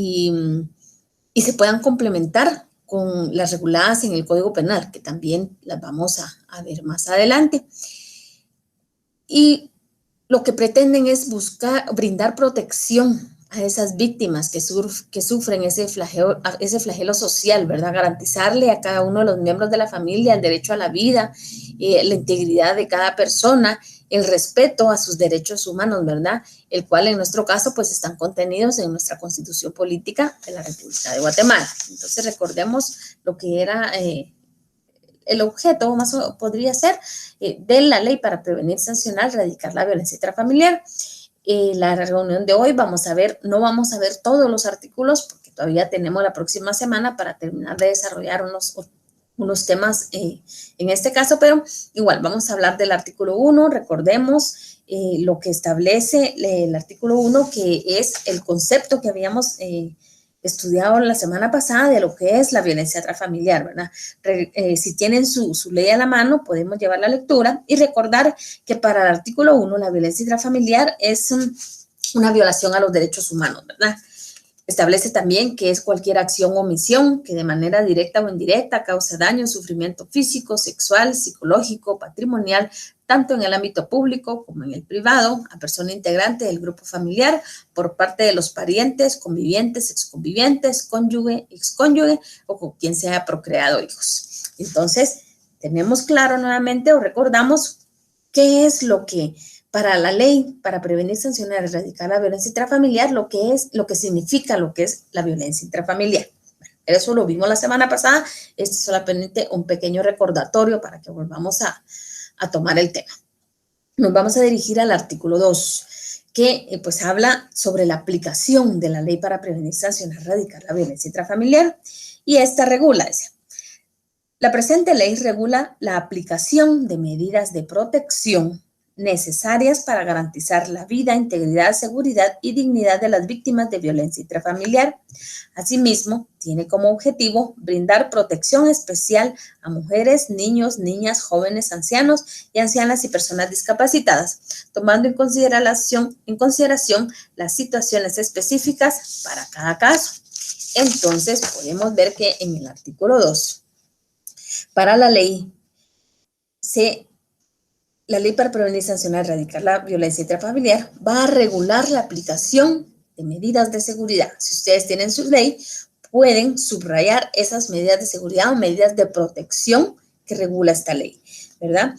y se puedan complementar con las reguladas en el Código Penal, que también las vamos a ver más adelante. Y lo que pretenden es brindar protección a esas víctimas que sufren ese flagelo social, ¿verdad? Garantizarle a cada uno de los miembros de la familia el derecho a la vida, la integridad de cada persona, el respeto a sus derechos humanos, ¿verdad? El cual en nuestro caso pues están contenidos en nuestra Constitución Política de la República de Guatemala. Entonces recordemos lo que era el objeto, más podría ser, de la ley para prevenir, sancionar, erradicar la violencia intrafamiliar. La reunión de hoy no vamos a ver todos los artículos porque todavía tenemos la próxima semana para terminar de desarrollar unos temas en este caso, pero igual vamos a hablar del artículo 1. Recordemos lo que establece el artículo 1, que es el concepto que habíamos estudiado la semana pasada de lo que es la violencia intrafamiliar, ¿verdad? Si tienen su ley a la mano, podemos llevar la lectura y recordar que para el artículo 1, la violencia intrafamiliar es una violación a los derechos humanos, ¿verdad? Establece también que es cualquier acción o omisión que de manera directa o indirecta cause daño, sufrimiento físico, sexual, psicológico, patrimonial, tanto en el ámbito público como en el privado, a persona integrante del grupo familiar por parte de los parientes, convivientes, exconvivientes, cónyuge, excónyuge o con quien se haya procreado hijos. Entonces, tenemos claro nuevamente o recordamos qué es lo que para la ley, para prevenir, sancionar, erradicar la violencia intrafamiliar, lo que significa lo que es la violencia intrafamiliar. Bueno, eso lo vimos la semana pasada. Este es solamente un pequeño recordatorio para que volvamos a tomar el tema. Nos vamos a dirigir al artículo 2, que pues habla sobre la aplicación de la ley para prevenir, sancionar, erradicar la violencia intrafamiliar. Y esta regula, dice, la presente ley regula la aplicación de medidas de protección necesarias para garantizar la vida, integridad, seguridad y dignidad de las víctimas de violencia intrafamiliar. Asimismo, tiene como objetivo brindar protección especial a mujeres, niños, niñas, jóvenes, ancianos y ancianas y personas discapacitadas, tomando en consideración las situaciones específicas para cada caso. Entonces, podemos ver que en el artículo 2, para la ley para prevenir, sancionar, erradicar la violencia intrafamiliar va a regular la aplicación de medidas de seguridad. Si ustedes tienen su ley, pueden subrayar esas medidas de seguridad o medidas de protección que regula esta ley, ¿verdad?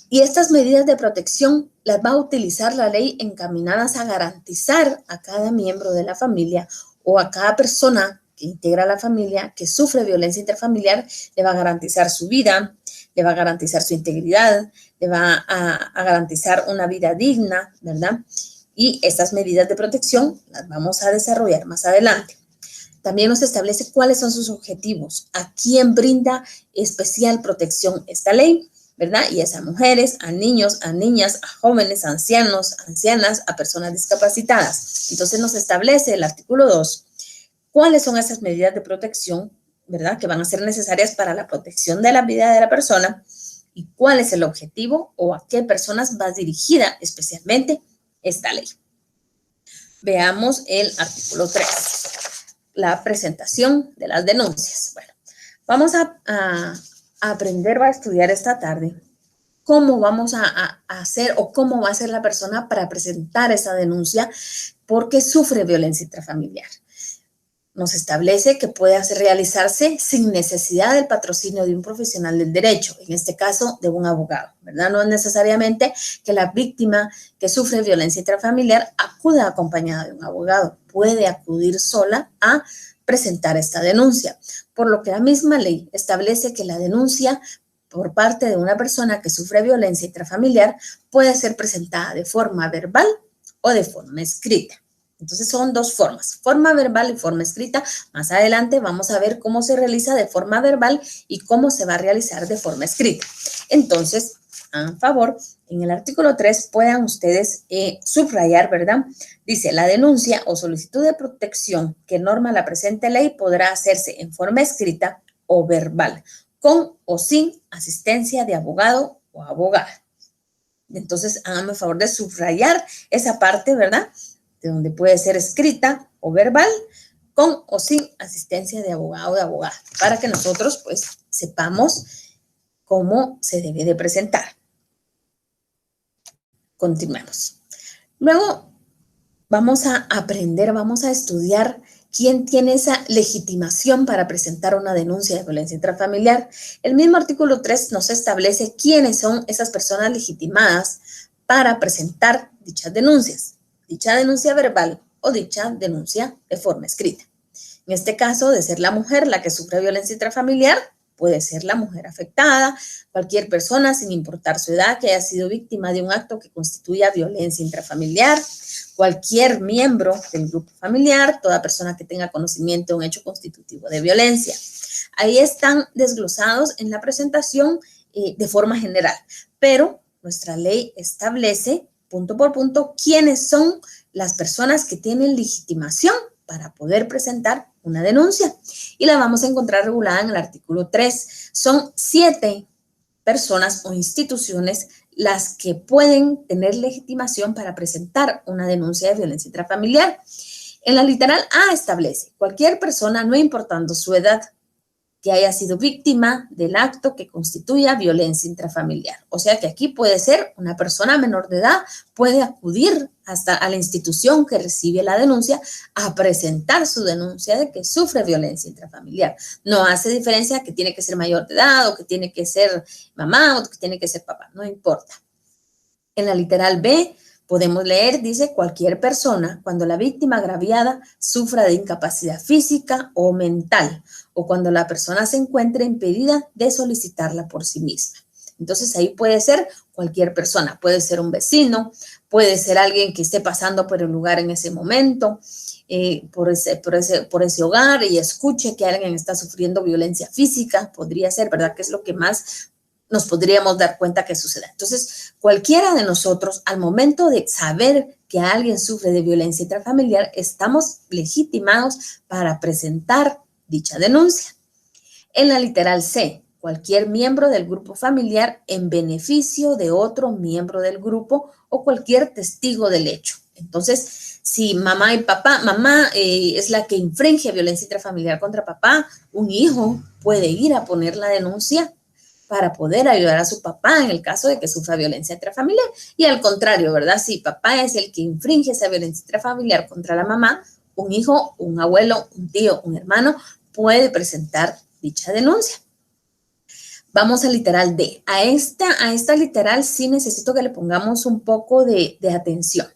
Y estas medidas de protección las va a utilizar la ley encaminadas a garantizar a cada miembro de la familia o a cada persona que integra la familia que sufre violencia intrafamiliar, le va a garantizar su vida, le va a garantizar su integridad, le va a garantizar una vida digna, ¿verdad? Y estas medidas de protección las vamos a desarrollar más adelante. También nos establece cuáles son sus objetivos, a quién brinda especial protección esta ley, ¿verdad? Y es a mujeres, a niños, a niñas, a jóvenes, a ancianos, a ancianas, a personas discapacitadas. Entonces nos establece el artículo 2 cuáles son esas medidas de protección, ¿verdad? Que van a ser necesarias para la protección de la vida de la persona y cuál es el objetivo o a qué personas va dirigida especialmente esta ley. Veamos el artículo 3, la presentación de las denuncias. Bueno, vamos a aprender, a estudiar esta tarde cómo vamos a hacer o cómo va a ser la persona para presentar esa denuncia porque sufre violencia intrafamiliar. Nos establece que puede realizarse sin necesidad del patrocinio de un profesional del derecho, en este caso de un abogado, ¿verdad? No es necesariamente que la víctima que sufre violencia intrafamiliar acuda acompañada de un abogado, puede acudir sola a presentar esta denuncia, por lo que la misma ley establece que la denuncia por parte de una persona que sufre violencia intrafamiliar puede ser presentada de forma verbal o de forma escrita. Entonces son dos formas, forma verbal y forma escrita. Más adelante vamos a ver cómo se realiza de forma verbal y cómo se va a realizar de forma escrita. Entonces, a favor, en el artículo 3 puedan ustedes subrayar, ¿verdad? Dice, la denuncia o solicitud de protección que norma la presente ley podrá hacerse en forma escrita o verbal, con o sin asistencia de abogado o abogada. Entonces, háganme el favor de subrayar esa parte, ¿verdad?, de donde puede ser escrita o verbal, con o sin asistencia de abogado o de abogada, para que nosotros pues sepamos cómo se debe de presentar. Continuemos. Luego vamos a aprender, vamos a estudiar quién tiene esa legitimación para presentar una denuncia de violencia intrafamiliar. El mismo artículo 3 nos establece quiénes son esas personas legitimadas para presentar dichas denuncias, dicha denuncia verbal o dicha denuncia de forma escrita. En este caso, de ser la mujer la que sufre violencia intrafamiliar, puede ser la mujer afectada, cualquier persona sin importar su edad que haya sido víctima de un acto que constituya violencia intrafamiliar, cualquier miembro del grupo familiar, toda persona que tenga conocimiento de un hecho constitutivo de violencia. Ahí están desglosados en la presentación de forma general, pero nuestra ley establece punto por punto quiénes son las personas que tienen legitimación para poder presentar una denuncia. Y la vamos a encontrar regulada en el artículo 3. Son 7 personas o instituciones las que pueden tener legitimación para presentar una denuncia de violencia intrafamiliar. En la literal A establece cualquier persona, no importando su edad, que haya sido víctima del acto que constituya violencia intrafamiliar. O sea que aquí puede ser una persona menor de edad, puede acudir hasta a la institución que recibe la denuncia a presentar su denuncia de que sufre violencia intrafamiliar. No hace diferencia que tiene que ser mayor de edad o que tiene que ser mamá o que tiene que ser papá, no importa. En la literal B podemos leer, dice, cualquier persona cuando la víctima agraviada sufra de incapacidad física o mental o cuando la persona se encuentre impedida de solicitarla por sí misma. Entonces ahí puede ser cualquier persona, puede ser un vecino, puede ser alguien que esté pasando por el lugar en ese momento, por ese hogar y escuche que alguien está sufriendo violencia física, podría ser, ¿verdad? Que es lo que más nos podríamos dar cuenta que suceda. Entonces, cualquiera de nosotros, al momento de saber que alguien sufre de violencia intrafamiliar, estamos legitimados para presentar dicha denuncia. En la literal C, cualquier miembro del grupo familiar en beneficio de otro miembro del grupo o cualquier testigo del hecho. Entonces, si mamá y papá, mamá es la que infringe violencia intrafamiliar contra papá, un hijo puede ir a poner la denuncia para poder ayudar a su papá en el caso de que sufra violencia intrafamiliar. Y al contrario, ¿verdad? Si papá es el que infringe esa violencia intrafamiliar contra la mamá, un hijo, un abuelo, un tío, un hermano puede presentar dicha denuncia. Vamos al literal D. A esta literal sí necesito que le pongamos un poco de atención.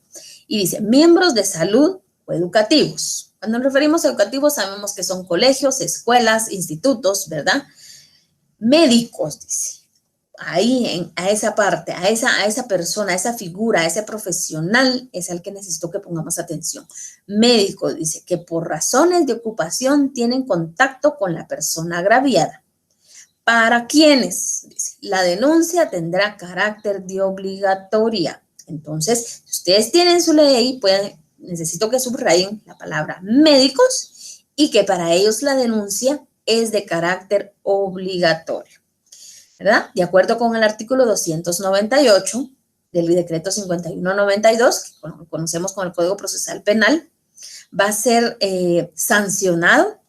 Y dice, miembros de salud o educativos. Cuando nos referimos a educativos sabemos que son colegios, escuelas, institutos, ¿verdad? Médicos, dice, ahí a esa parte, a esa persona, a esa figura, a ese profesional es al que necesito que pongamos atención. Médicos, dice, que por razones de ocupación tienen contacto con la persona agraviada. ¿Para quiénes? Dice, la denuncia tendrá carácter de obligatoria. Entonces, si ustedes tienen su ley, necesito que subrayen la palabra médicos y que para ellos la denuncia es de carácter obligatorio, ¿verdad? De acuerdo con el artículo 298 del decreto 5192, que conocemos con el Código Procesal Penal, va a ser sancionado,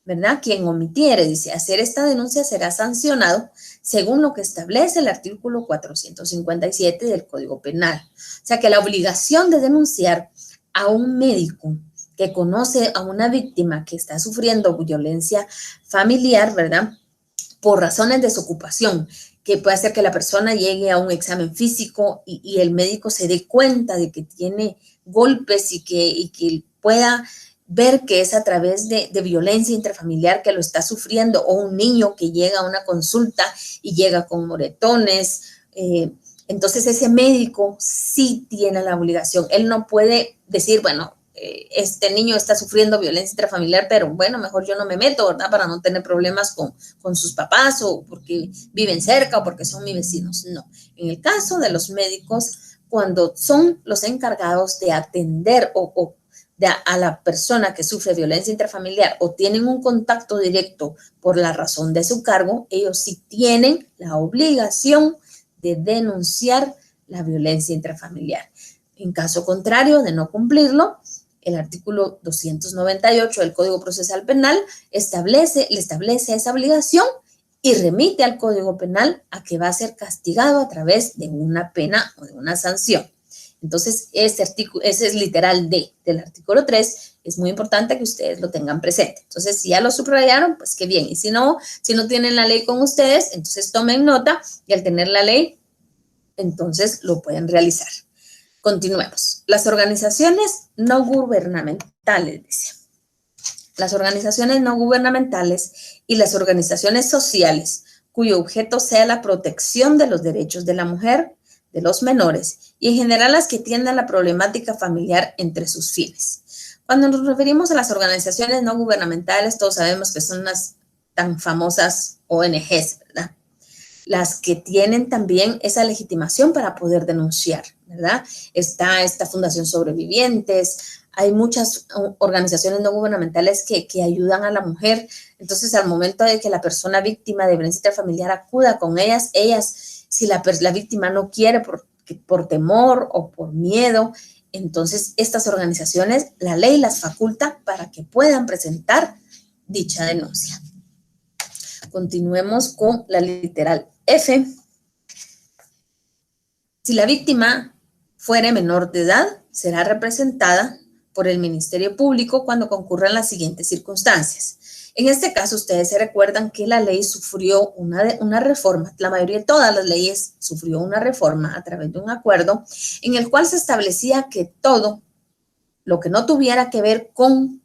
¿verdad? Quien omitiere, dice, hacer esta denuncia será sancionado según lo que establece el artículo 457 del Código Penal. O sea que la obligación de denunciar a un médico que conoce a una víctima que está sufriendo violencia familiar, ¿verdad? Por razones de su ocupación, que puede hacer que la persona llegue a un examen físico y el médico se dé cuenta de que tiene golpes y que pueda ver que es a través de violencia intrafamiliar que lo está sufriendo, o un niño que llega a una consulta y llega con moretones. Entonces ese médico sí tiene la obligación. Él no puede decir, bueno, este niño está sufriendo violencia intrafamiliar, pero bueno, mejor yo no me meto, ¿verdad? Para no tener problemas con sus papás o porque viven cerca o porque son mis vecinos. No. En el caso de los médicos, cuando son los encargados de atender a la persona que sufre violencia intrafamiliar o tienen un contacto directo por la razón de su cargo, ellos sí tienen la obligación de denunciar la violencia intrafamiliar. En caso contrario de no cumplirlo, el artículo 298 del Código Procesal Penal le establece esa obligación y remite al Código Penal a que va a ser castigado a través de una pena o de una sanción. Entonces, ese es literal D del artículo 3. Es muy importante que ustedes lo tengan presente. Entonces, si ya lo subrayaron, pues qué bien. Y si no tienen la ley con ustedes, entonces tomen nota y al tener la ley, entonces lo pueden realizar. Continuemos. Las organizaciones no gubernamentales, dice. Las organizaciones no gubernamentales y las organizaciones sociales cuyo objeto sea la protección de los derechos de la mujer, de los menores y en general las que tiendan la problemática familiar entre sus fines. Cuando nos referimos a las organizaciones no gubernamentales, todos sabemos que son las tan famosas ONGs, ¿verdad? Las que tienen también esa legitimación para poder denunciar, ¿verdad? Está esta Fundación Sobrevivientes, hay muchas organizaciones no gubernamentales que ayudan a la mujer. Entonces, al momento de que la persona víctima de violencia intrafamiliar acuda con ellas, si la víctima no quiere por temor o por miedo, entonces estas organizaciones, la ley las faculta para que puedan presentar dicha denuncia. Continuemos con la literal F. Si la víctima fuere menor de edad, será representada por el Ministerio Público cuando concurran las siguientes circunstancias. En este caso, ustedes se recuerdan que la ley sufrió una reforma, la mayoría de todas las leyes sufrió una reforma a través de un acuerdo en el cual se establecía que todo lo que no tuviera que ver con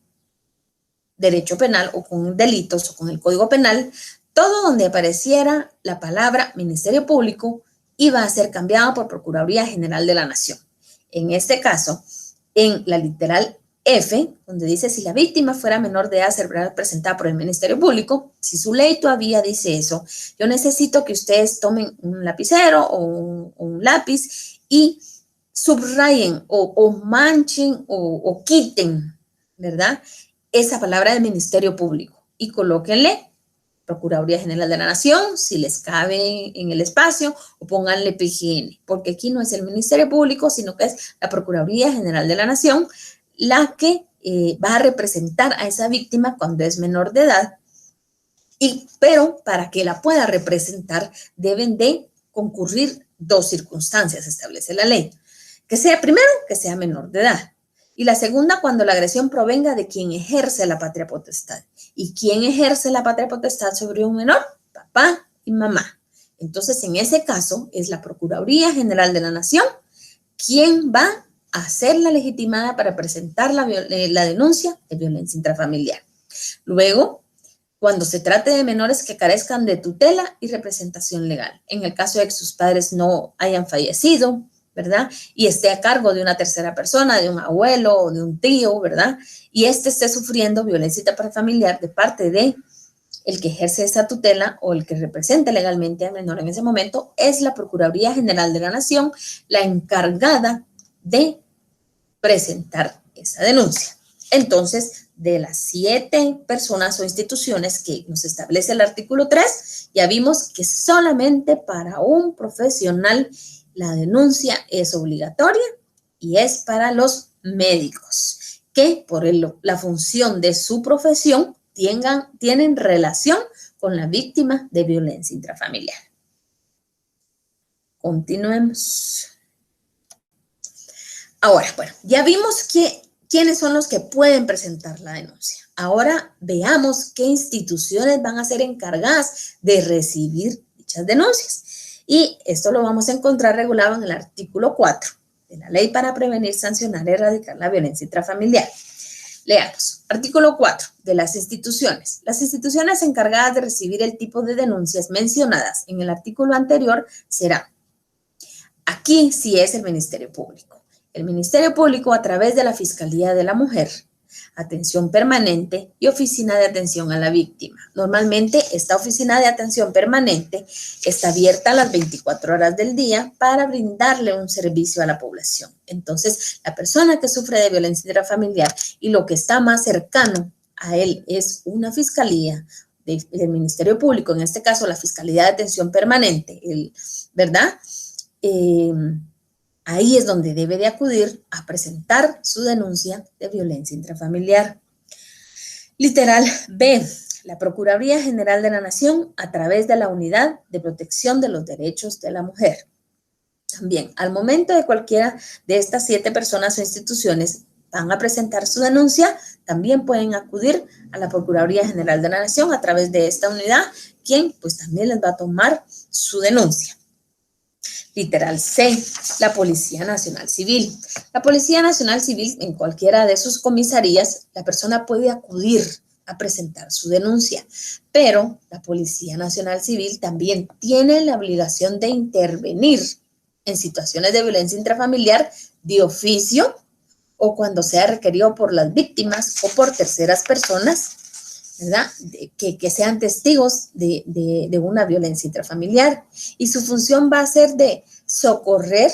derecho penal o con delitos o con el Código Penal, todo donde apareciera la palabra Ministerio Público iba a ser cambiado por Procuraduría General de la Nación. En este caso, en la literal F, donde dice si la víctima fuera menor de edad, será presentada por el Ministerio Público. Si su ley todavía dice eso, yo necesito que ustedes tomen un lapicero o un lápiz y subrayen o manchen o quiten, ¿verdad? Esa palabra del Ministerio Público y colóquenle Procuraduría General de la Nación, si les cabe en el espacio, o pónganle PGN, porque aquí no es el Ministerio Público, sino que es la Procuraduría General de la Nación la que va a representar a esa víctima cuando es menor de edad, pero para que la pueda representar deben de concurrir dos circunstancias, establece la ley. Primero, que sea menor de edad. Y la segunda, cuando la agresión provenga de quien ejerce la patria potestad. ¿Y quién ejerce la patria potestad sobre un menor? Papá y mamá. Entonces, en ese caso, es la Procuraduría General de la Nación quien va a ser la legitimada para presentar la denuncia de violencia intrafamiliar. Luego, cuando se trate de menores que carezcan de tutela y representación legal, en el caso de que sus padres no hayan fallecido, ¿verdad? Y esté a cargo de una tercera persona, de un abuelo o de un tío, ¿verdad? Y esté sufriendo violencia intrafamiliar de parte de el que ejerce esa tutela o el que represente legalmente al menor en ese momento, es la Procuraduría General de la Nación la encargada de presentar esa denuncia. Entonces, de las 7 personas o instituciones que nos establece el artículo 3, ya vimos que solamente para un profesional la denuncia es obligatoria y es para los médicos que por la función de su profesión tienen relación con la víctima de violencia intrafamiliar. Continuemos. Ahora, bueno, ya vimos quiénes son los que pueden presentar la denuncia. Ahora veamos qué instituciones van a ser encargadas de recibir dichas denuncias. Y esto lo vamos a encontrar regulado en el artículo 4 de la Ley para Prevenir, Sancionar y Erradicar la Violencia Intrafamiliar. Leamos. Artículo 4 de las instituciones. Las instituciones encargadas de recibir el tipo de denuncias mencionadas en el artículo anterior serán, aquí sí es el Ministerio Público. El Ministerio Público a través de la Fiscalía de la Mujer, Atención Permanente y Oficina de Atención a la Víctima. Normalmente esta Oficina de Atención Permanente está abierta a las 24 horas del día para brindarle un servicio a la población. Entonces, la persona que sufre de violencia intrafamiliar y lo que está más cercano a él es una fiscalía del Ministerio Público, en este caso la Fiscalía de Atención Permanente, ¿verdad? Ahí es donde debe de acudir a presentar su denuncia de violencia intrafamiliar. Literal B. La Procuraduría General de la Nación a través de la Unidad de Protección de los Derechos de la Mujer. También, al momento de cualquiera de estas 7 personas o instituciones van a presentar su denuncia, también pueden acudir a la Procuraduría General de la Nación a través de esta unidad, quien pues también les va a tomar su denuncia. Literal C, la Policía Nacional Civil. La Policía Nacional Civil, en cualquiera de sus comisarías, la persona puede acudir a presentar su denuncia, pero la Policía Nacional Civil también tiene la obligación de intervenir en situaciones de violencia intrafamiliar de oficio o cuando sea requerido por las víctimas o por terceras personas, ¿verdad? Que sean testigos de una violencia intrafamiliar. Y su función va a ser de socorrer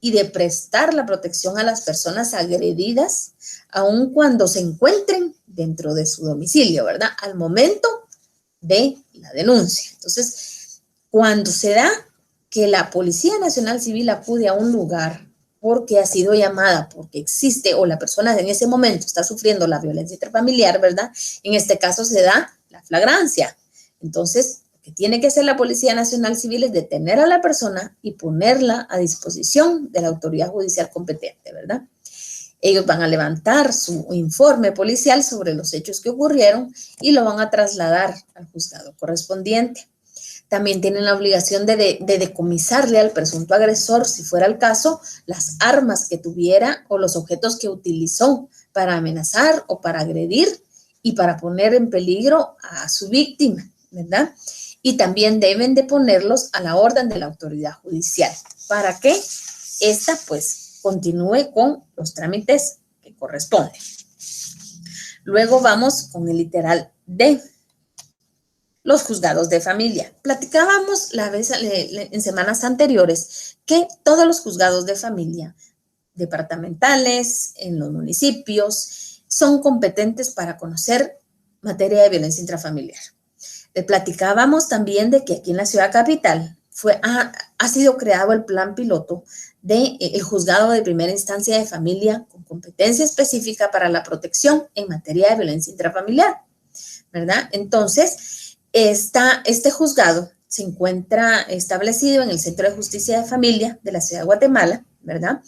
y de prestar la protección a las personas agredidas, aun cuando se encuentren dentro de su domicilio, ¿verdad? Al momento de la denuncia. Entonces, cuando se da que la Policía Nacional Civil acude a un lugar porque ha sido llamada, porque existe o la persona en ese momento está sufriendo la violencia intrafamiliar, ¿verdad? En este caso se da la flagrancia. Entonces, lo que tiene que hacer la Policía Nacional Civil es detener a la persona y ponerla a disposición de la autoridad judicial competente, ¿verdad? Ellos van a levantar su informe policial sobre los hechos que ocurrieron y lo van a trasladar al juzgado correspondiente. También tienen la obligación de decomisarle al presunto agresor, si fuera el caso, las armas que tuviera o los objetos que utilizó para amenazar o para agredir y para poner en peligro a su víctima, ¿verdad? Y también deben de ponerlos a la orden de la autoridad judicial para que ésta, pues, continúe con los trámites que corresponden. Luego vamos con el literal D. Los juzgados de familia. Platicábamos en semanas anteriores que todos los juzgados de familia departamentales, en los municipios, son competentes para conocer materia de violencia intrafamiliar. Platicábamos también de que aquí en la ciudad capital ha sido creado el plan piloto del juzgado de primera instancia de familia con competencia específica para la protección en materia de violencia intrafamiliar, ¿verdad? Entonces, este juzgado se encuentra establecido en el Centro de Justicia de Familia de la Ciudad de Guatemala, ¿verdad?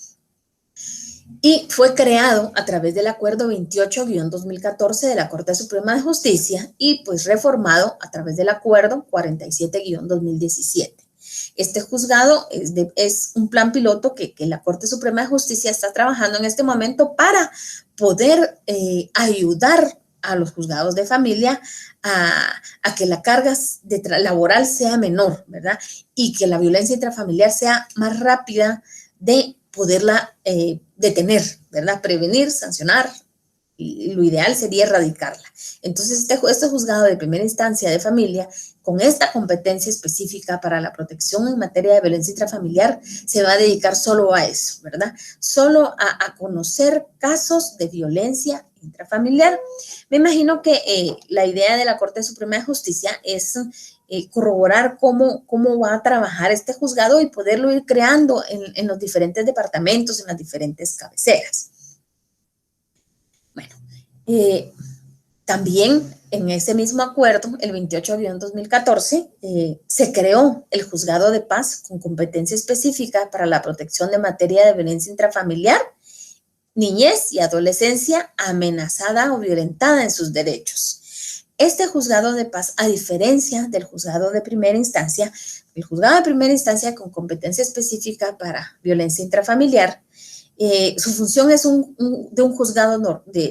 Y fue creado a través del Acuerdo 28-2014 de la Corte Suprema de Justicia y pues reformado a través del Acuerdo 47-2017. Este juzgado es un plan piloto que la Corte Suprema de Justicia está trabajando en este momento para poder ayudar a los juzgados de familia a que la carga laboral sea menor, ¿verdad? Y que la violencia intrafamiliar sea más rápida de poderla detener, ¿verdad? Prevenir, sancionar, y lo ideal sería erradicarla. Entonces, este juzgado de primera instancia de familia, con esta competencia específica para la protección en materia de violencia intrafamiliar, se va a dedicar solo a eso, ¿verdad? Solo a conocer casos de violencia intrafamiliar. Me imagino que la idea de la Corte Suprema de Justicia es corroborar cómo va a trabajar este juzgado y poderlo ir creando en los diferentes departamentos, en las diferentes cabeceras. Bueno, también en ese mismo acuerdo, el 28-2014, se creó el Juzgado de Paz con competencia específica para la protección de materia de violencia intrafamiliar, niñez y adolescencia amenazada o violentada en sus derechos. Este juzgado de paz, a diferencia del juzgado de primera instancia, el juzgado de primera instancia con competencia específica para violencia intrafamiliar, su función es de un juzgado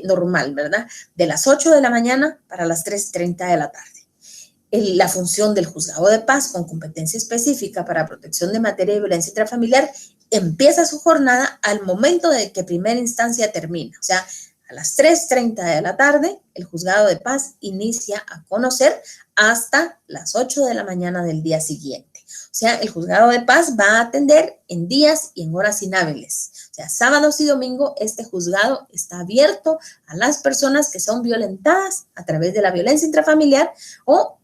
normal, ¿verdad? De las 8 de la mañana para las 3:30 de la tarde. La función del juzgado de paz con competencia específica para protección de materia de violencia intrafamiliar empieza su jornada al momento de que primera instancia termina. O sea, a las 3:30 de la tarde, el juzgado de paz inicia a conocer hasta las 8 de la mañana del día siguiente. O sea, el juzgado de paz va a atender en días y en horas inhábiles. O sea, sábados y domingo, este juzgado está abierto a las personas que son violentadas a través de la violencia intrafamiliar o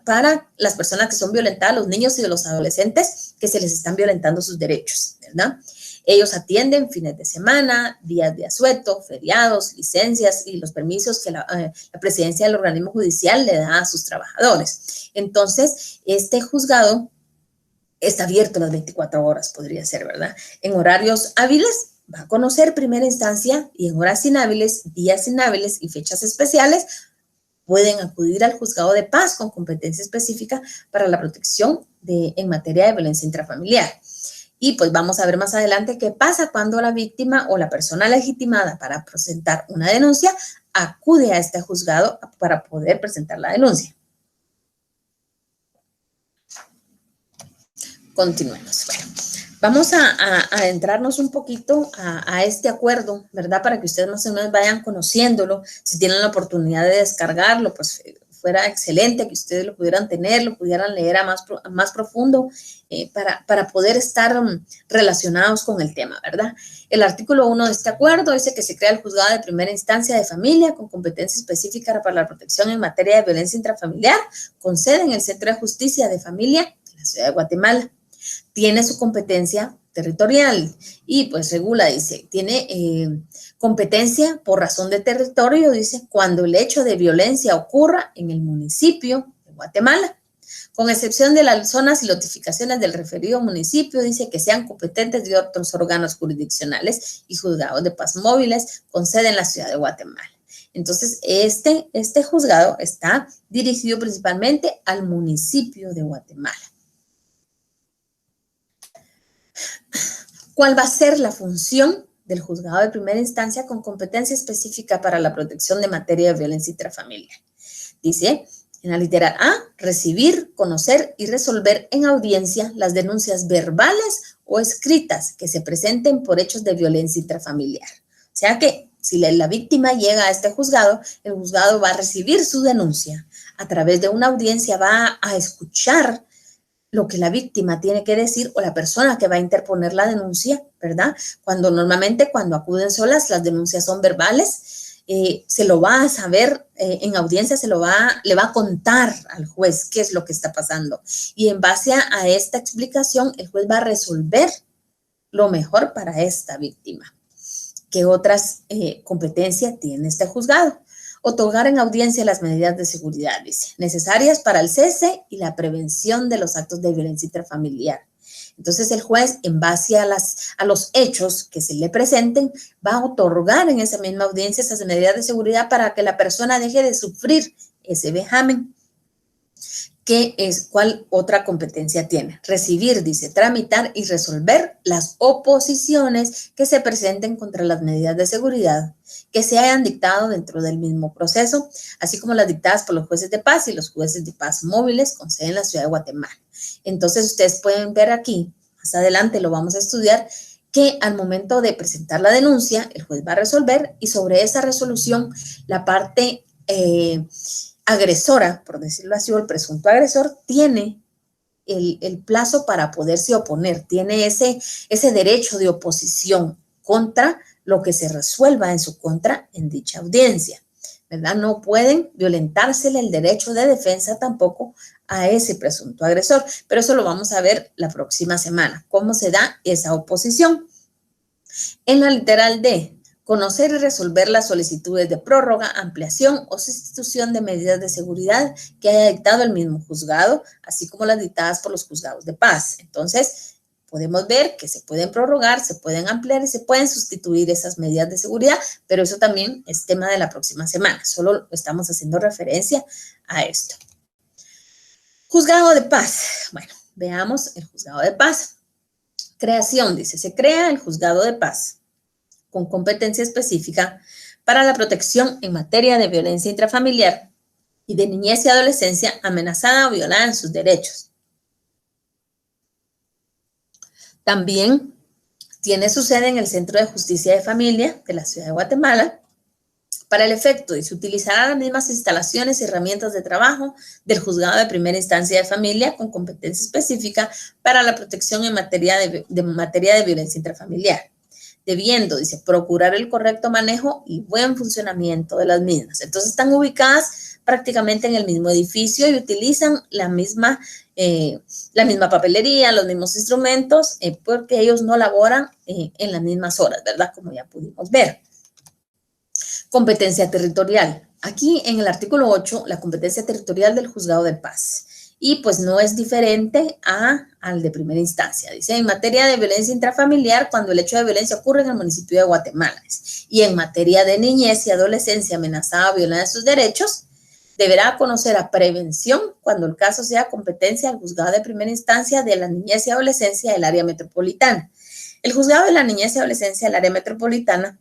para las personas que son violentadas, los niños y los adolescentes que se les están violentando sus derechos, ¿verdad? Ellos atienden fines de semana, días de asueto, feriados, licencias y los permisos que la presidencia del organismo judicial le da a sus trabajadores. Entonces, este juzgado está abierto las 24 horas, podría ser, ¿verdad? En horarios hábiles va a conocer primera instancia y en horas inhábiles, días inhábiles y fechas especiales pueden acudir al juzgado de paz con competencia específica para la protección en materia de violencia intrafamiliar. Y pues vamos a ver más adelante qué pasa cuando la víctima o la persona legitimada para presentar una denuncia acude a este juzgado para poder presentar la denuncia. Continuemos. Bueno, vamos a adentrarnos un poquito a este acuerdo, ¿verdad? Para que ustedes más o menos vayan conociéndolo. Si tienen la oportunidad de descargarlo, pues fuera excelente que ustedes lo pudieran tener, lo pudieran leer a más profundo para poder estar relacionados con el tema, ¿verdad? El artículo 1 de este acuerdo dice que se crea el juzgado de primera instancia de familia con competencia específica para la protección en materia de violencia intrafamiliar, con sede en el Centro de Justicia de Familia de la Ciudad de Guatemala. Tiene su competencia territorial y pues regula, dice, tiene competencia por razón de territorio, dice, cuando el hecho de violencia ocurra en el municipio de Guatemala, con excepción de las zonas y notificaciones del referido municipio, dice que sean competentes de otros órganos jurisdiccionales y juzgados de paz móviles con sede en la Ciudad de Guatemala. Entonces, este juzgado está dirigido principalmente al municipio de Guatemala. ¿Cuál va a ser la función del juzgado de primera instancia con competencia específica para la protección de materia de violencia intrafamiliar? Dice, en la literal A, recibir, conocer y resolver en audiencia las denuncias verbales o escritas que se presenten por hechos de violencia intrafamiliar. O sea que si la víctima llega a este juzgado, el juzgado va a recibir su denuncia. A través de una audiencia va a escuchar lo que la víctima tiene que decir o la persona que va a interponer la denuncia, ¿verdad? Normalmente cuando acuden solas, las denuncias son verbales, se lo va a saber en audiencia, le va a contar al juez qué es lo que está pasando. Y en base a esta explicación, el juez va a resolver lo mejor para esta víctima. ¿Qué otras competencias tiene este juzgado? Otorgar en audiencia las medidas de seguridad, dice, necesarias para el cese y la prevención de los actos de violencia intrafamiliar. Entonces, el juez, en base a los hechos que se le presenten, va a otorgar en esa misma audiencia esas medidas de seguridad para que la persona deje de sufrir ese vejamen. ¿Cuál otra competencia tiene? Recibir, dice, tramitar y resolver las oposiciones que se presenten contra las medidas de seguridad que se hayan dictado dentro del mismo proceso, así como las dictadas por los jueces de paz y los jueces de paz móviles con sede en la Ciudad de Guatemala. Entonces, ustedes pueden ver aquí, más adelante lo vamos a estudiar, que al momento de presentar la denuncia, el juez va a resolver y sobre esa resolución, la parte agresora, por decirlo así, o el presunto agresor, tiene el plazo para poderse oponer, tiene ese derecho de oposición contra lo que se resuelva en su contra en dicha audiencia, ¿verdad? No pueden violentársele el derecho de defensa tampoco a ese presunto agresor, pero eso lo vamos a ver la próxima semana, cómo se da esa oposición. En la literal D, conocer y resolver las solicitudes de prórroga, ampliación o sustitución de medidas de seguridad que haya dictado el mismo juzgado, así como las dictadas por los juzgados de paz. Entonces, podemos ver que se pueden prorrogar, se pueden ampliar y se pueden sustituir esas medidas de seguridad, pero eso también es tema de la próxima semana. Solo estamos haciendo referencia a esto. Juzgado de paz. Bueno, veamos el juzgado de paz. Creación, dice, se crea el juzgado de paz con competencia específica para la protección en materia de violencia intrafamiliar y de niñez y adolescencia amenazada o violada en sus derechos. También tiene su sede en el Centro de Justicia de Familia de la Ciudad de Guatemala. Para el efecto, y se utilizarán las mismas instalaciones y herramientas de trabajo del Juzgado de Primera Instancia de Familia con competencia específica para la protección en materia de violencia intrafamiliar, debiendo, dice, procurar el correcto manejo y buen funcionamiento de las mismas. Entonces, están ubicadas prácticamente en el mismo edificio y utilizan la misma papelería, los mismos instrumentos, porque ellos no laboran en las mismas horas, ¿verdad? Como ya pudimos ver. Competencia territorial. Aquí en el artículo 8, la competencia territorial del juzgado de paz. Y pues no es diferente al de primera instancia. Dice, en materia de violencia intrafamiliar, cuando el hecho de violencia ocurre en el municipio de Guatemala. Y en materia de niñez y adolescencia amenazada o violada de sus derechos, deberá conocer a prevención cuando el caso sea competencia del juzgado de primera instancia de la niñez y adolescencia del área metropolitana. El juzgado de la niñez y adolescencia del área metropolitana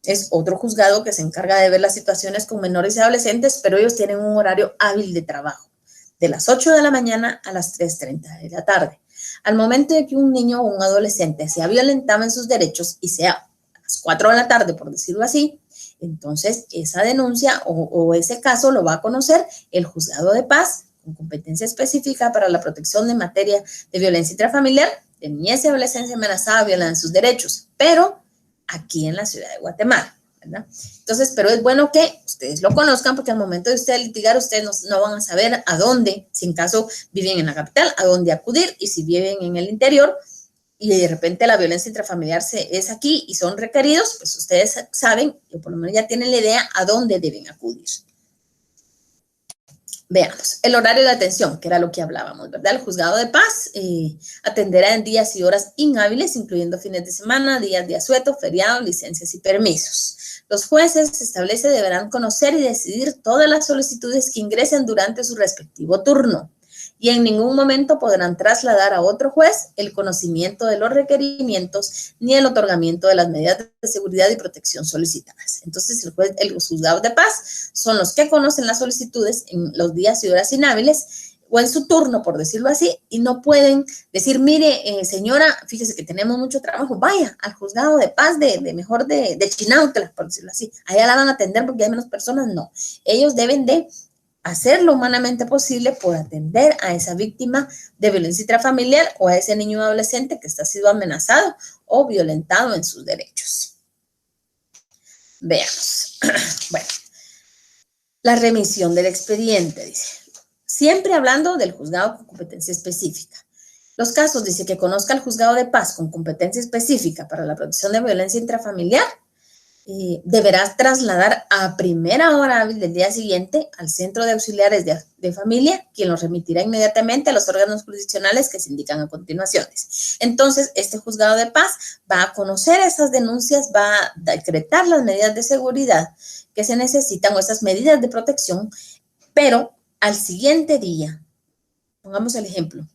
es otro juzgado que se encarga de ver las situaciones con menores y adolescentes, pero ellos tienen un horario hábil de trabajo, de las 8 de la mañana a las 3:30 de la tarde. Al momento de que un niño o un adolescente sea violentado en sus derechos y sea a las 4 de la tarde, por decirlo así, entonces esa denuncia o ese caso lo va a conocer el juzgado de paz con competencia específica para la protección de materia de violencia intrafamiliar, de niñez y adolescencia amenazada, violada en sus derechos, pero aquí en la ciudad de Guatemala, ¿verdad? Entonces, pero es bueno que ustedes lo conozcan porque al momento de ustedes litigar, ustedes no van a saber a dónde, si en caso viven en la capital, a dónde acudir, y si viven en el interior y de repente la violencia intrafamiliar es aquí y son requeridos, pues ustedes saben, o por lo menos ya tienen la idea a dónde deben acudir. Veamos, el horario de atención, que era lo que hablábamos, ¿verdad? El juzgado de paz atenderá en días y horas inhábiles, incluyendo fines de semana, días de asueto, feriados, licencias y permisos. Los jueces, se establece, deberán conocer y decidir todas las solicitudes que ingresen durante su respectivo turno y en ningún momento podrán trasladar a otro juez el conocimiento de los requerimientos ni el otorgamiento de las medidas de seguridad y protección solicitadas. Entonces, los juzgados de paz son los que conocen las solicitudes en los días y horas inhábiles o en su turno, por decirlo así, y no pueden decir, mire, señora, fíjese que tenemos mucho trabajo, vaya al juzgado de paz de Chinautla, por decirlo así, allá la van a atender porque hay menos personas. No, ellos deben de hacer lo humanamente posible por atender a esa víctima de violencia intrafamiliar o a ese niño o adolescente que está siendo amenazado o violentado en sus derechos. Veamos. Bueno, la remisión del expediente, dice. Siempre hablando del juzgado con competencia específica. Los casos, dice, que conozca el juzgado de paz con competencia específica para la protección de violencia intrafamiliar, deberás trasladar a primera hora hábil del día siguiente al centro de auxiliares de familia, quien los remitirá inmediatamente a los órganos jurisdiccionales que se indican a continuación. Entonces, este juzgado de paz va a conocer esas denuncias, va a decretar las medidas de seguridad que se necesitan o esas medidas de protección, pero al siguiente día, pongamos el ejemplo,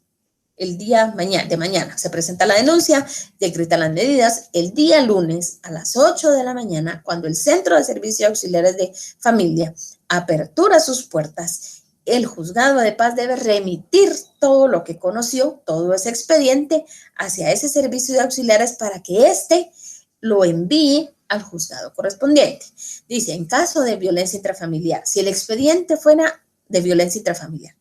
el día de mañana se presenta la denuncia, decreta las medidas. El día lunes a las 8 de la mañana, cuando el Centro de Servicios Auxiliares de Familia apertura sus puertas, el juzgado de paz debe remitir todo lo que conoció, todo ese expediente, hacia ese servicio de auxiliares para que éste lo envíe al juzgado correspondiente. Dice, en caso de violencia intrafamiliar, si el expediente fuera de violencia intrafamiliar,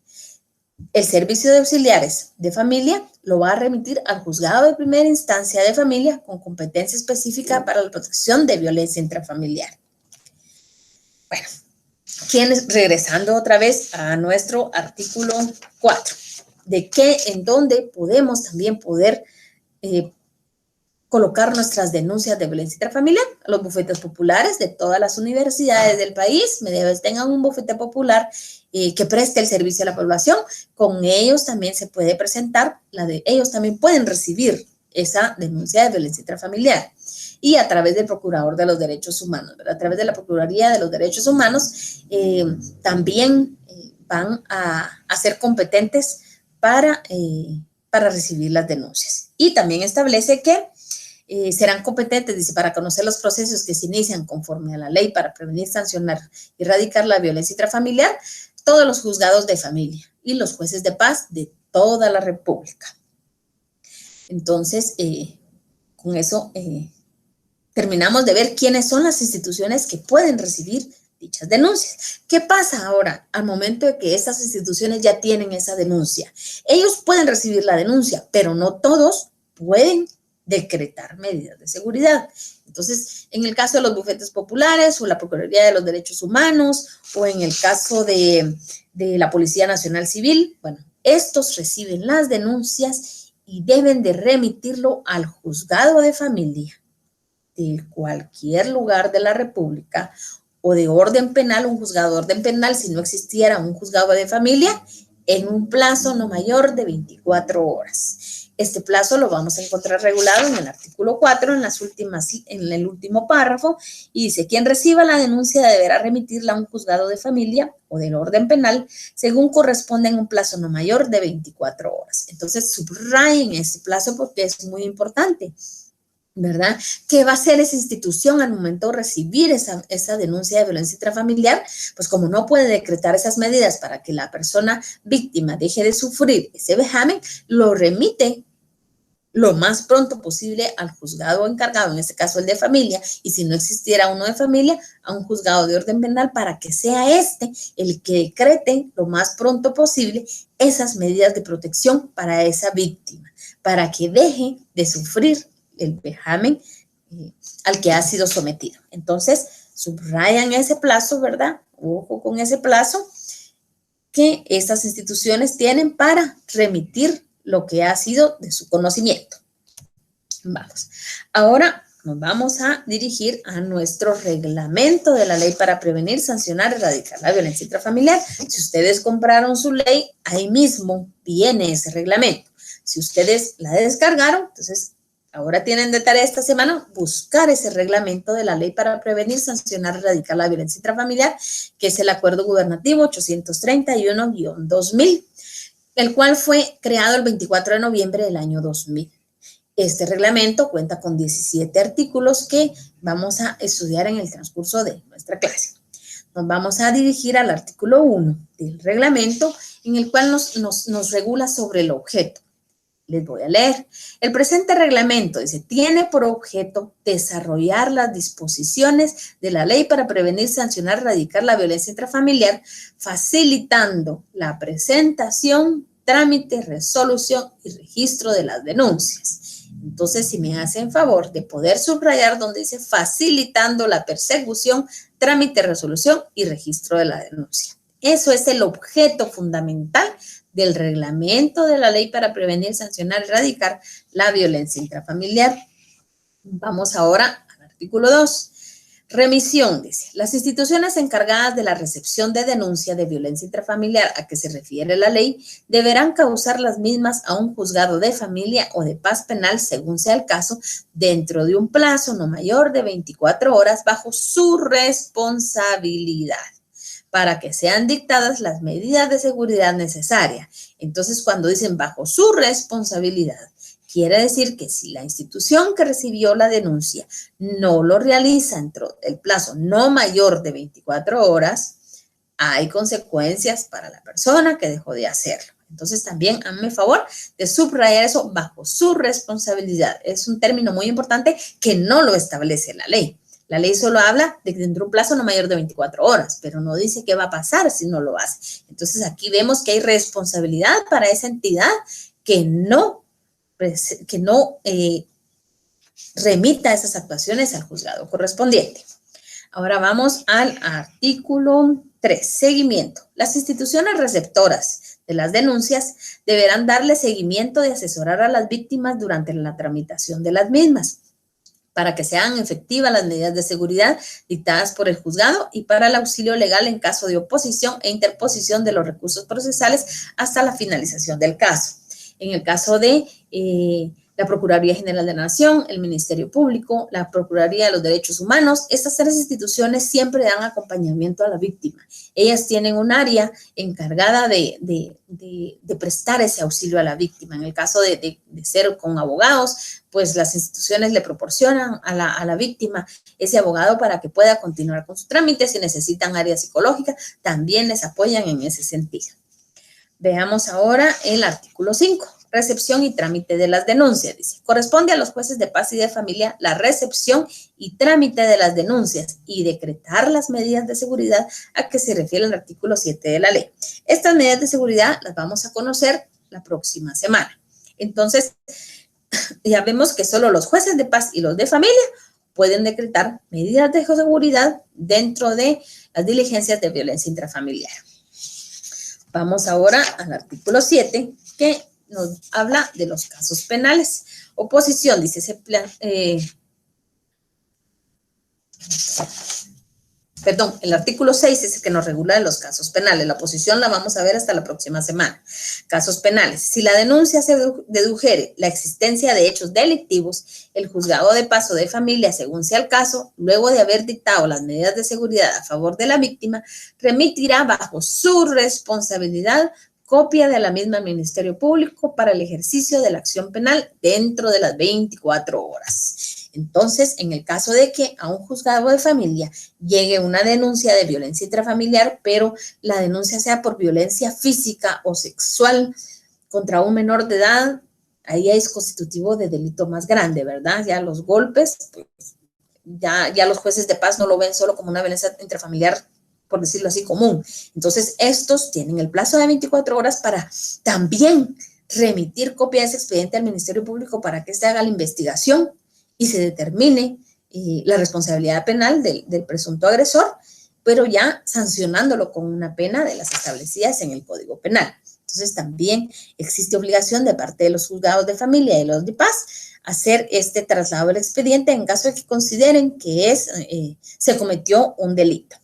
el servicio de auxiliares de familia lo va a remitir al juzgado de primera instancia de familia con competencia específica para la protección de violencia intrafamiliar. Bueno, regresando otra vez a nuestro artículo 4, de qué, en dónde podemos también poder colocar nuestras denuncias de violencia intrafamiliar. A los bufetes populares de todas las universidades del país, tengan un bufete popular que preste el servicio a la población. Con ellos también se puede presentar, ellos también pueden recibir esa denuncia de violencia intrafamiliar. Y a través del Procurador de los Derechos Humanos, ¿verdad? A través de la Procuraduría de los Derechos Humanos, también van a ser competentes para recibir las denuncias. Y también establece que serán competentes, dice, para conocer los procesos que se inician conforme a la ley para prevenir, sancionar y erradicar la violencia intrafamiliar, todos los juzgados de familia y los jueces de paz de toda la República. Entonces, con eso terminamos de ver quiénes son las instituciones que pueden recibir dichas denuncias. ¿Qué pasa ahora al momento de que estas instituciones ya tienen esa denuncia? Ellos pueden recibir la denuncia, pero no todos pueden decretar medidas de seguridad. Entonces, en el caso de los bufetes populares o la Procuraduría de los Derechos Humanos o en el caso de la Policía Nacional Civil, bueno, estos reciben las denuncias y deben de remitirlo al juzgado de familia de cualquier lugar de la República o de orden penal, un juzgado de orden penal, si no existiera un juzgado de familia, en un plazo no mayor de 24 horas. Este plazo lo vamos a encontrar regulado en el artículo 4, en el último párrafo, y dice, quien reciba la denuncia deberá remitirla a un juzgado de familia o del orden penal, según corresponde en un plazo no mayor de 24 horas. Entonces, subrayen este plazo porque es muy importante, ¿verdad? ¿Qué va a hacer esa institución al momento de recibir esa denuncia de violencia intrafamiliar? Pues como no puede decretar esas medidas para que la persona víctima deje de sufrir ese vejamen, lo remite lo más pronto posible al juzgado encargado, en este caso el de familia, y si no existiera uno de familia, a un juzgado de orden penal para que sea este el que decrete lo más pronto posible esas medidas de protección para esa víctima, para que deje de sufrir el vejamen al que ha sido sometido. Entonces, subrayan ese plazo, ¿verdad? Ojo con ese plazo que estas instituciones tienen para remitir lo que ha sido de su conocimiento. Vamos. Ahora nos vamos a dirigir a nuestro reglamento de la ley para prevenir, sancionar y erradicar la violencia intrafamiliar. Si ustedes compraron su ley, ahí mismo viene ese reglamento. Si ustedes la descargaron, entonces ahora tienen de tarea esta semana buscar ese reglamento de la ley para prevenir, sancionar y erradicar la violencia intrafamiliar, que es el Acuerdo Gubernativo 831-2000, el cual fue creado el 24 de noviembre del año 2000. Este reglamento cuenta con 17 artículos que vamos a estudiar en el transcurso de nuestra clase. Nos vamos a dirigir al artículo 1 del reglamento, en el cual nos regula sobre el objeto. Les voy a leer. El presente reglamento, dice, tiene por objeto desarrollar las disposiciones de la ley para prevenir, sancionar, erradicar la violencia intrafamiliar, facilitando la presentación, trámite, resolución y registro de las denuncias. Entonces, si me hacen favor de poder subrayar donde dice facilitando la persecución, trámite, resolución y registro de la denuncia. Eso es el objeto fundamental del reglamento de la ley para prevenir, sancionar y erradicar la violencia intrafamiliar. Vamos ahora al artículo 2. Remisión, dice, las instituciones encargadas de la recepción de denuncia de violencia intrafamiliar a que se refiere la ley deberán causar las mismas a un juzgado de familia o de paz penal, según sea el caso, dentro de un plazo no mayor de 24 horas bajo su responsabilidad, para que sean dictadas las medidas de seguridad necesarias. Entonces, cuando dicen bajo su responsabilidad, quiere decir que si la institución que recibió la denuncia no lo realiza dentro del plazo no mayor de 24 horas, hay consecuencias para la persona que dejó de hacerlo. Entonces, también háganme favor de subrayar eso bajo su responsabilidad. Es un término muy importante que no lo establece la ley. La ley solo habla de que dentro de un plazo no mayor de 24 horas, pero no dice qué va a pasar si no lo hace. Entonces, aquí vemos que hay responsabilidad para esa entidad que no remita esas actuaciones al juzgado correspondiente. Ahora vamos al artículo 3, seguimiento. Las instituciones receptoras de las denuncias deberán darle seguimiento y asesorar a las víctimas durante la tramitación de las mismas, para que sean efectivas las medidas de seguridad dictadas por el juzgado y para el auxilio legal en caso de oposición e interposición de los recursos procesales hasta la finalización del caso. En el caso de la Procuraduría General de la Nación, el Ministerio Público, la Procuraduría de los Derechos Humanos, estas tres instituciones siempre dan acompañamiento a la víctima. Ellas tienen un área encargada de prestar ese auxilio a la víctima. En el caso de ser con abogados, pues las instituciones le proporcionan a la víctima ese abogado para que pueda continuar con su trámite. Si necesitan área psicológica, también les apoyan en ese sentido. Veamos ahora el artículo 5. Recepción y trámite de las denuncias. Dice, corresponde a los jueces de paz y de familia la recepción y trámite de las denuncias y decretar las medidas de seguridad a que se refiere el artículo 7 de la ley. Estas medidas de seguridad las vamos a conocer la próxima semana. Entonces, Ya vemos que solo los jueces de paz y los de familia pueden decretar medidas de seguridad dentro de las diligencias de violencia intrafamiliar. Vamos ahora al artículo 7, que nos habla de los casos penales. Oposición, dice ese plan, perdón, el artículo 6 es el que nos regula de los casos penales. La oposición la vamos a ver hasta la próxima semana. Casos penales. Si la denuncia se dedujere la existencia de hechos delictivos, el juzgado de paz o de familia, según sea el caso, luego de haber dictado las medidas de seguridad a favor de la víctima, remitirá bajo su responsabilidad copia de la misma al Ministerio Público para el ejercicio de la acción penal dentro de las 24 horas. Entonces, en el caso de que a un juzgado de familia llegue una denuncia de violencia intrafamiliar, pero la denuncia sea por violencia física o sexual contra un menor de edad, ahí es constitutivo de delito más grande, ¿verdad? Ya los golpes, pues, ya los jueces de paz no lo ven solo como una violencia intrafamiliar, por decirlo así, común. Entonces, estos tienen el plazo de 24 horas para también remitir copia de ese expediente al Ministerio Público para que se haga la investigación y se determine la responsabilidad penal del presunto agresor, pero ya sancionándolo con una pena de las establecidas en el Código Penal. Entonces, también existe obligación de parte de los juzgados de familia y los de paz hacer este traslado del expediente en caso de que consideren que se cometió un delito.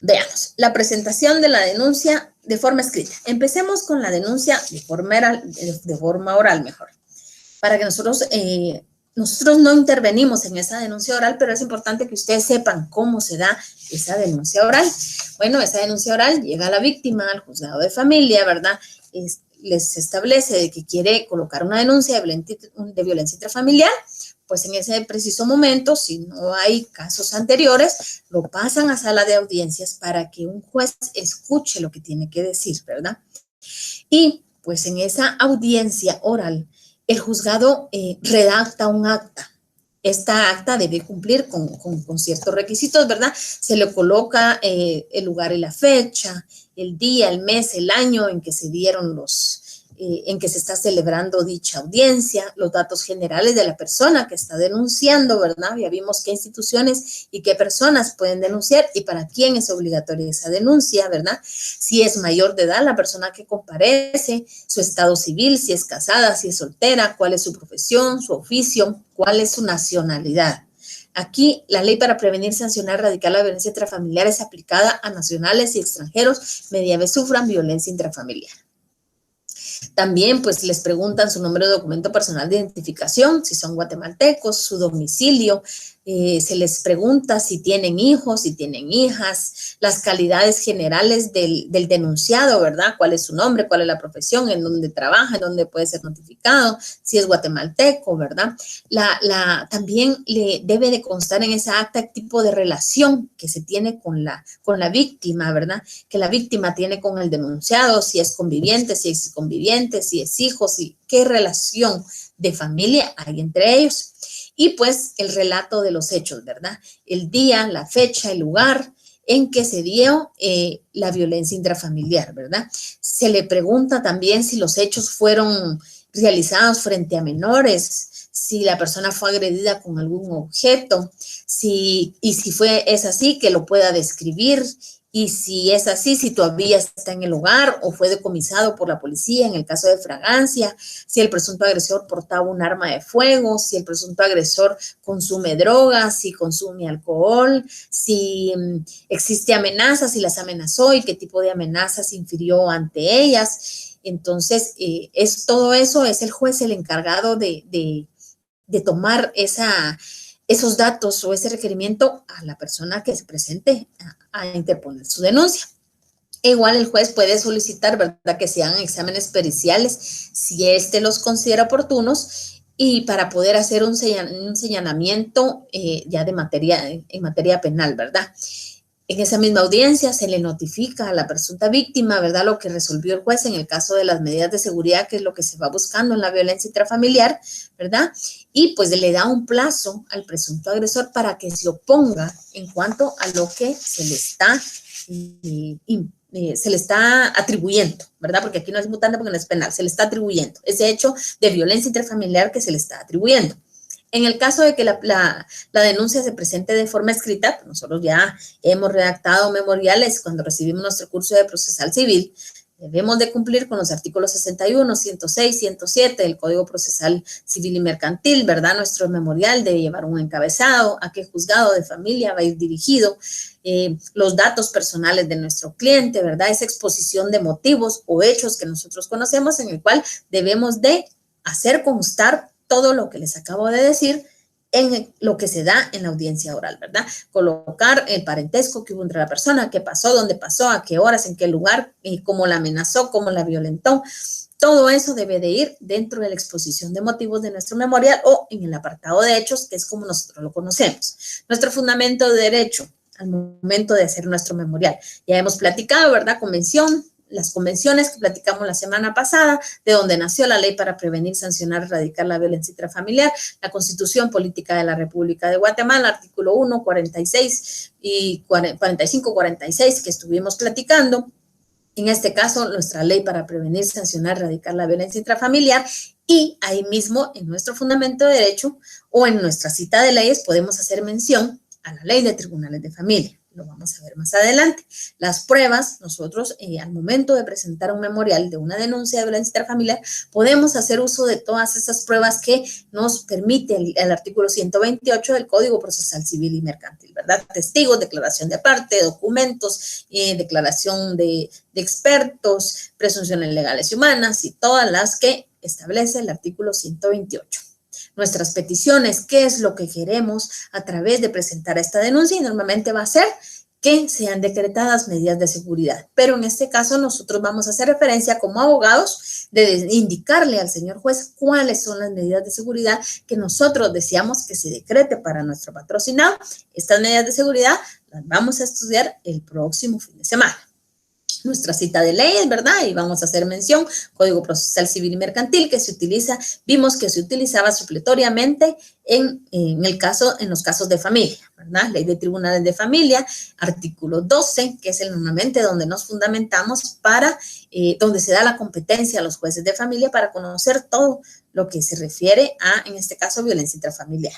Veamos, la presentación de la denuncia de forma escrita. Empecemos con la denuncia de forma oral mejor. Para que nosotros no intervenimos en esa denuncia oral, pero es importante que ustedes sepan cómo se da esa denuncia oral. Bueno, esa denuncia oral llega a la víctima, al juzgado de familia, ¿verdad? Les establece de que quiere colocar una denuncia de violencia intrafamiliar, pues en ese preciso momento, si no hay casos anteriores, lo pasan a sala de audiencias para que un juez escuche lo que tiene que decir, ¿verdad? Y pues en esa audiencia oral, el juzgado redacta un acta. Esta acta debe cumplir con ciertos requisitos, ¿verdad? Se le coloca el lugar y la fecha, el día, el mes, el año en que se dieron en que se está celebrando dicha audiencia, los datos generales de la persona que está denunciando, ¿verdad? Ya vimos qué instituciones y qué personas pueden denunciar y para quién es obligatoria esa denuncia, ¿verdad? Si es mayor de edad la persona que comparece, su estado civil, si es casada, si es soltera, cuál es su profesión, su oficio, cuál es su nacionalidad. Aquí, la ley para prevenir, sancionar, erradicar la violencia intrafamiliar es aplicada a nacionales y extranjeros mediante sufran violencia intrafamiliar. También, pues, les preguntan su número de documento personal de identificación, si son guatemaltecos, su domicilio, se les pregunta si tienen hijos, si tienen hijas, las calidades generales del denunciado, ¿verdad? ¿Cuál es su nombre? ¿Cuál es la profesión? ¿En dónde trabaja? ¿En dónde puede ser notificado? Si es guatemalteco, ¿verdad? También le debe de constar en esa acta el tipo de relación que se tiene con la víctima, ¿verdad? Que la víctima tiene con el denunciado, si es conviviente, si es conviviente, si es hijo, qué relación de familia hay entre ellos. Y pues el relato de los hechos, ¿verdad? El día, la fecha, el lugar en que se dio la violencia intrafamiliar, ¿verdad? Se le pregunta también si los hechos fueron realizados frente a menores, si la persona fue agredida con algún objeto, y si es así, que lo pueda describir. Y si es así, si todavía está en el hogar o fue decomisado por la policía en el caso de fragancia, si el presunto agresor portaba un arma de fuego, si el presunto agresor consume drogas, si consume alcohol, si existe amenazas, si las amenazó y qué tipo de amenazas infirió ante ellas. Entonces, todo eso es el juez el encargado de tomar esos datos o ese requerimiento a la persona que se presente a interponer su denuncia. Igual el juez puede solicitar, ¿verdad?, que se hagan exámenes periciales si éste los considera oportunos y para poder hacer un señalamiento ya en materia penal, ¿verdad? En esa misma audiencia se le notifica a la presunta víctima, ¿verdad?, lo que resolvió el juez en el caso de las medidas de seguridad, que es lo que se va buscando en la violencia intrafamiliar, ¿verdad? Y pues le da un plazo al presunto agresor para que se oponga en cuanto a lo que se le está se le está atribuyendo, ¿verdad? Porque aquí no es mutante porque no es penal, se le está atribuyendo ese hecho de violencia intrafamiliar que se le está atribuyendo. En el caso de que la denuncia se presente de forma escrita, pues nosotros ya hemos redactado memoriales cuando recibimos nuestro curso de procesal civil. Debemos de cumplir con los artículos 61, 106, 107 del Código Procesal Civil y Mercantil, ¿verdad? Nuestro memorial debe llevar un encabezado, a qué juzgado de familia va a ir dirigido, los datos personales de nuestro cliente, ¿verdad? Esa exposición de motivos o hechos que nosotros conocemos en el cual debemos de hacer constar todo lo que les acabo de decir en lo que se da en la audiencia oral, ¿verdad? Colocar el parentesco que hubo entre la persona, qué pasó, dónde pasó, a qué horas, en qué lugar, cómo la amenazó, cómo la violentó. Todo eso debe de ir dentro de la exposición de motivos de nuestro memorial o en el apartado de hechos, que es como nosotros lo conocemos. Nuestro fundamento de derecho al momento de hacer nuestro memorial. Ya hemos platicado, ¿verdad? Las convenciones que platicamos la semana pasada, de donde nació la ley para prevenir, sancionar, erradicar la violencia intrafamiliar, la Constitución Política de la República de Guatemala, artículo 1, 46 y 45, 46 que estuvimos platicando. En este caso, nuestra ley para prevenir, sancionar, erradicar la violencia intrafamiliar, y ahí mismo en nuestro fundamento de derecho o en nuestra cita de leyes podemos hacer mención a la ley de tribunales de familia. Lo vamos a ver más adelante. Las pruebas, nosotros al momento de presentar un memorial de una denuncia de violencia intrafamiliar, podemos hacer uso de todas esas pruebas que nos permite el artículo 128 del Código Procesal Civil y Mercantil, ¿verdad? Testigos, declaración de parte, documentos, declaración de expertos, presunciones legales y humanas y todas las que establece el artículo 128. Nuestras peticiones, qué es lo que queremos a través de presentar esta denuncia, y normalmente va a ser que sean decretadas medidas de seguridad. Pero en este caso nosotros vamos a hacer referencia como abogados de indicarle al señor juez cuáles son las medidas de seguridad que nosotros deseamos que se decrete para nuestro patrocinado. Estas medidas de seguridad las vamos a estudiar el próximo fin de semana. Nuestra cita de leyes, ¿verdad? Y vamos a hacer mención, Código Procesal Civil y Mercantil, que se utiliza, vimos que se utilizaba supletoriamente en los casos de familia, ¿verdad? Ley de Tribunales de Familia, artículo 12, que es normalmente donde nos fundamentamos donde se da la competencia a los jueces de familia para conocer todo lo que se refiere a, en este caso, violencia intrafamiliar.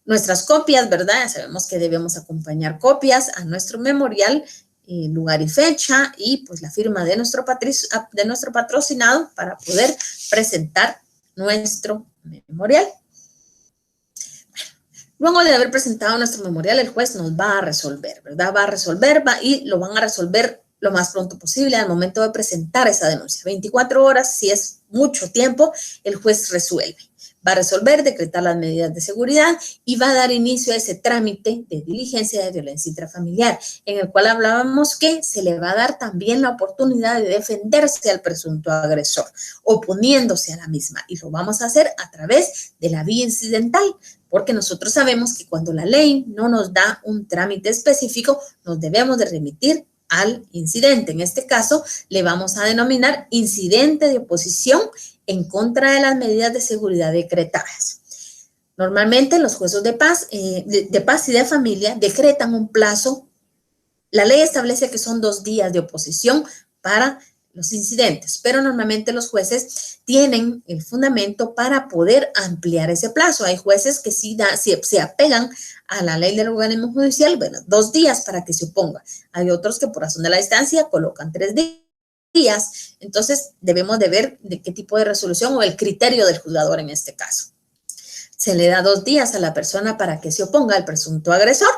Nuestras copias, ¿verdad? Ya sabemos que debemos acompañar copias a nuestro memorial, lugar y fecha, y pues la firma de nuestro patrocinado para poder presentar nuestro memorial. Luego de haber presentado nuestro memorial, el juez nos va a resolver, ¿verdad? Y lo van a resolver lo más pronto posible al momento de presentar esa denuncia. 24 horas, si es mucho tiempo, el juez resuelve. Va a resolver, decretar las medidas de seguridad y va a dar inicio a ese trámite de diligencia de violencia intrafamiliar, en el cual hablábamos que se le va a dar también la oportunidad de defenderse al presunto agresor, oponiéndose a la misma. Y lo vamos a hacer a través de la vía incidental, porque nosotros sabemos que cuando la ley no nos da un trámite específico, nos debemos de remitir al incidente. En este caso, le vamos a denominar incidente de oposición en contra de las medidas de seguridad decretadas. Normalmente los jueces de paz y de familia decretan un plazo. La ley establece que son 2 días de oposición para los incidentes, pero normalmente los jueces tienen el fundamento para poder ampliar ese plazo. Hay jueces que sí se apegan a la ley del organismo judicial, bueno, 2 días para que se oponga. Hay otros que por razón de la distancia colocan 3 días. Entonces debemos de ver de qué tipo de resolución o el criterio del juzgador en este caso. Se le da 2 días a la persona para que se oponga al presunto agresor.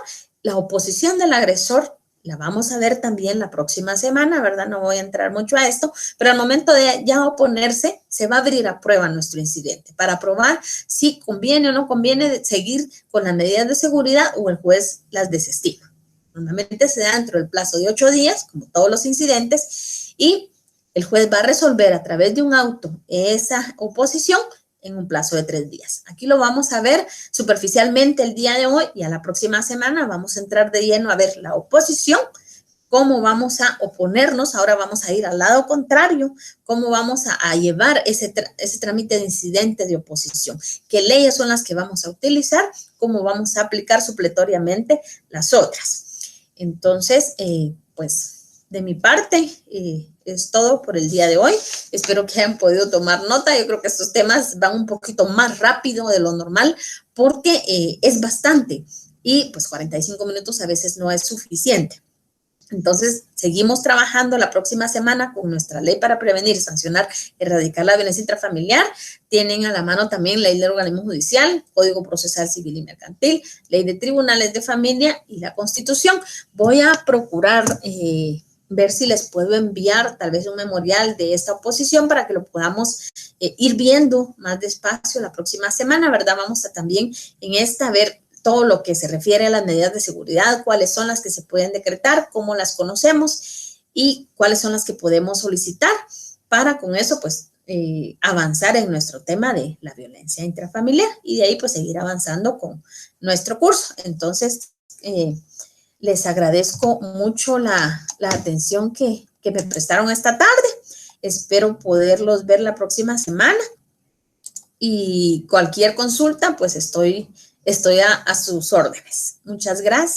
La oposición del agresor la vamos a ver también la próxima semana, ¿verdad? No voy a entrar mucho a esto, pero al momento de ya oponerse, se va a abrir a prueba nuestro incidente para probar si conviene o no conviene seguir con las medidas de seguridad o el juez las desestima. Normalmente se da dentro del plazo de 8 días, como todos los incidentes, y el juez va a resolver a través de un auto esa oposición en un plazo de 3 días. Aquí lo vamos a ver superficialmente el día de hoy, y a la próxima semana vamos a entrar de lleno a ver la oposición, cómo vamos a oponernos. Ahora vamos a ir al lado contrario, cómo vamos a llevar ese trámite de incidente de oposición, qué leyes son las que vamos a utilizar, cómo vamos a aplicar supletoriamente las otras. Entonces, pues de mi parte, es todo por el día de hoy. Espero que hayan podido tomar nota. Yo creo que estos temas van un poquito más rápido de lo normal porque es bastante y pues 45 minutos a veces no es suficiente. Entonces, seguimos trabajando la próxima semana con nuestra ley para prevenir, sancionar, erradicar la violencia intrafamiliar. Tienen a la mano también ley del organismo judicial, Código Procesal Civil y Mercantil, ley de tribunales de familia y la Constitución. Voy a procurar ver si les puedo enviar tal vez un memorial de esta oposición para que lo podamos ir viendo más despacio la próxima semana, ¿verdad? Vamos a también en esta ver todo lo que se refiere a las medidas de seguridad, cuáles son las que se pueden decretar, cómo las conocemos y cuáles son las que podemos solicitar para con eso pues avanzar en nuestro tema de la violencia intrafamiliar y de ahí pues seguir avanzando con nuestro curso. Entonces, les agradezco mucho la atención que me prestaron esta tarde. Espero poderlos ver la próxima semana y cualquier consulta pues estoy a sus órdenes. Muchas gracias.